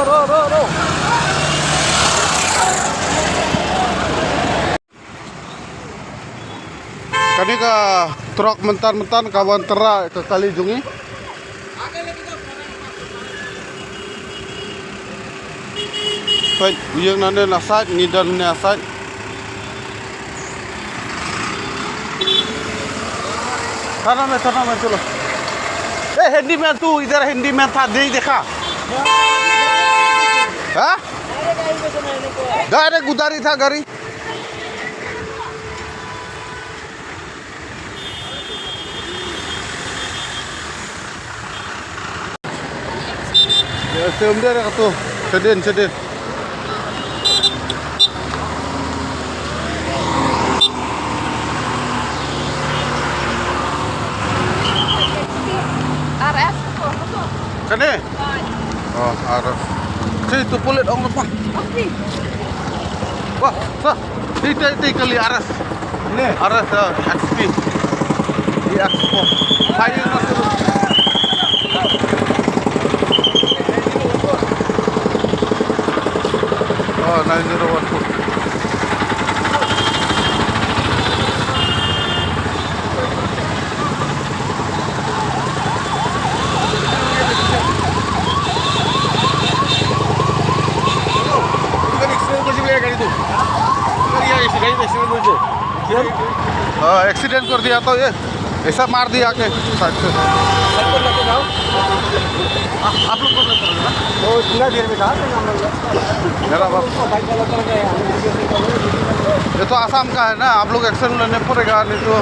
रो Kani ka truk mentan-mentan kawan tera ke Kalijungi. Baik, yang nande nasat ni dan nasat. थाना में चलो। हिंदी में तू इधर हिंदी में था नहीं देखा? हाँ? डायरेक्ट उधारी था गाड़ी। Film dia kat tu. Sedin. RS Kene? Oh, RS. Si tu pulit orang lepas. Okey. Wah, sah. Di kali RS. Ini RS XP. Di Expo. Saya nak tu. Oh, 9014. Accident कर दिया तो ये ऐसा मार दिया के साइड से। आप लोग वो इतना देर में था मेरा बाप ये तो आसाम का है ना, आप लोग एक्शन लेने पड़ेगा, नहीं तो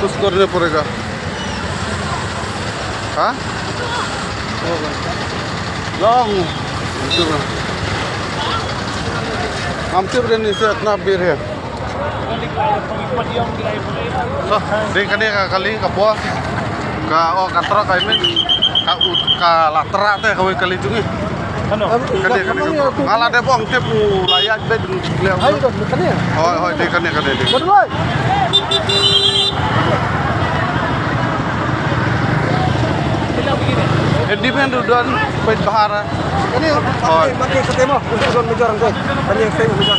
कुछ करने पड़ेगा। हाँ लॉन्ग हम तो ब्रेन से इतना बेर है so di kani ka kali ka po ka o katra ka men ka latra teh ka kali jungi ano kani ngala de bong tip layak de leo hai to kani hoi di kani di berdua Depend on pet bahara kani makin ketemu untuk mejar orang tu kani yang saya mejar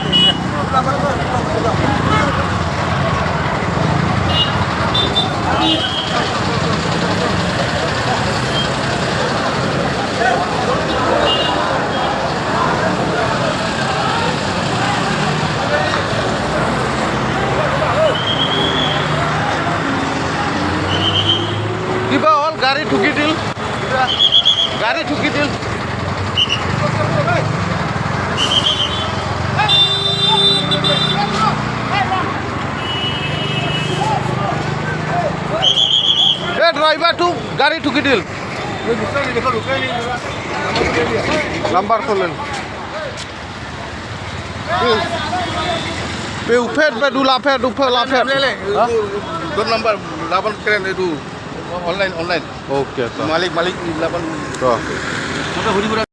tiba all gari thuki dil gari thuki dil driver टू गाड़ी ठुकी दिल number तो ले पे ऊपर पे दू लाफेट ऊपर लाफेट ले दो नंबर लापन करें itu online ओके malik 8 तो